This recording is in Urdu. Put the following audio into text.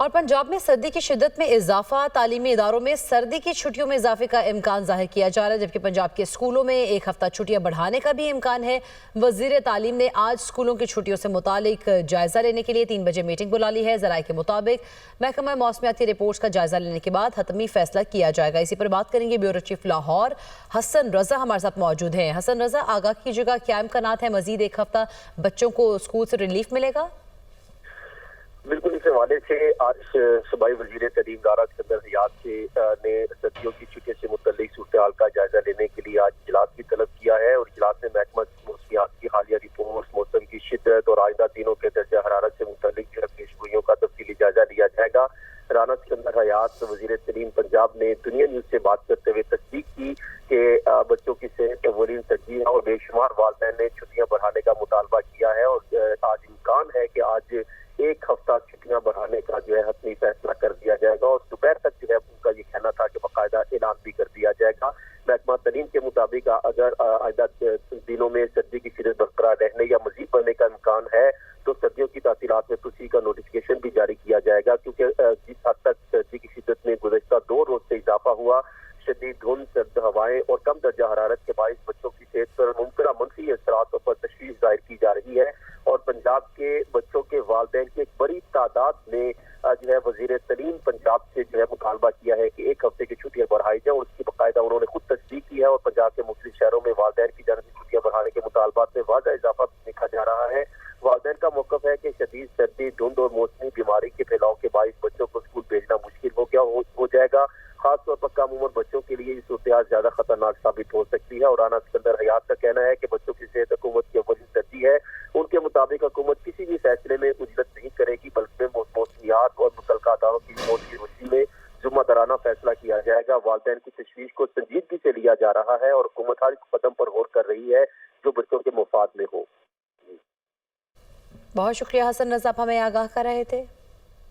اور پنجاب میں سردی کی شدت میں اضافہ، تعلیمی اداروں میں سردی کی چھٹیوں میں اضافے کا امکان ظاہر کیا جا رہا ہے، جبکہ پنجاب کے اسکولوں میں ایک ہفتہ چھٹیاں بڑھانے کا بھی امکان ہے۔ وزیر تعلیم نے آج اسکولوں کی چھٹیوں سے متعلق جائزہ لینے کے لیے 3 بجے میٹنگ بلا لی ہے۔ ذرائع کے مطابق محکمہ موسمیاتی رپورٹس کا جائزہ لینے کے بعد حتمی فیصلہ کیا جائے گا۔ اسی پر بات کریں گے بیورو چیف لاہور حسن رضا ہمارے ساتھ موجود ہیں۔ حسن رضا، آگاہ کیجیے گا کیا امکانات ہیں مزید ایک ہفتہ بچوں کو اسکول سے ریلیف ملے گا؟ بالکل، اس حوالے سے آج صوبائی وزیر تعلیم رانا اسکندر حیات نے سردیوں کی چھٹی سے متعلق صورتحال کا جائزہ لینے کے لیے آج اجلاس بھی طلب کیا ہے، اور اجلاس میں محکمہ موسمیات کی حالیہ رپورٹ، موسم کی شدت اور آئندہ دنوں کے درجہ حرارت سے متعلق پیشگوئیوں کا تفصیلی جائزہ لیا جائے گا۔ رانا اسکندر حیات وزیر تعلیم پنجاب نے دنیا نیوز سے بات کرتے ہوئے تصدیق کی کہ بچوں کی صحت اولین ترجیح ہے، اور بے شمار والدین نے چھٹیاں بڑھانے کا مطالبہ کیا ہے، اور آج امکان ہے کہ آج ایک ہفتہ چھٹیاں بڑھانے کا حتمی فیصلہ کر دیا جائے گا، اور دوپہر تک ان کا یہ کہنا تھا کہ باقاعدہ اعلان بھی کر دیا جائے گا۔ محکمہ تعلیم کے مطابق اگر آئندہ دنوں میں سردی کی شدت برقرار رہنے یا مزید بڑھنے کا امکان ہے تو سردیوں کی تعطیلات میں توسیع کا نوٹیفکیشن بھی جاری کیا جائے گا، کیونکہ جس حد تک سردی کی شدت میں گزشتہ 2 روز سے اضافہ ہوا، شدید دھند، سرد ہوائیں اور کم درجہ حرارت کے باعث بچوں کی صحت پر ممکنہ منفی اثرات پر تشویش ظاہر کی جا رہی ہے، اور پنجاب کے بچوں کے والدین کی ایک بڑی تعداد نے وزیر تعلیم پنجاب سے مطالبہ کیا ہے کہ ایک ہفتے کی چھٹیاں بڑھائی جائیں، اور اس کی باقاعدہ انہوں نے خود تصدیق کی ہے، اور پنجاب کے مختلف شہروں میں والدین کی جانب سے چھٹیاں بڑھانے کے مطالبات میں واضح اضافہ دیکھا جا رہا ہے۔ والدین کا موقف ہے کہ شدید سردی، دھند اور موسمی بیماری کے پھیلاؤ کے باعث بچوں کو اسکول بھیجنا مشکل ہو جائے گا، خاص طور پر کم عمر بچوں کے لیے یہ صورتحال زیادہ خطرناک ثابت ہو سکتی ہے، اور رانا اسکندر حیات کا کہنا ہے کہ بچوں کی صحت حکومت کی اولین ترجیح ہے۔ ان کے مطابق حکومت کسی بھی فیصلے میں اجرت نہیں کرے گی، بلکہ موسمیات اور متعلقہ اداروں کی رپورٹ کی روشنی میں ذمہ دارانہ فیصلہ کیا جائے گا۔ والدین کی تشویش کو سنجیدگی سے لیا جا رہا ہے، اور حکومت ہر قدم پر غور کر رہی ہے جو بچوں کے مفاد میں ہو۔ بہت شکریہ حسن رضا، آپ ہمیں آگاہ کر رہے تھے۔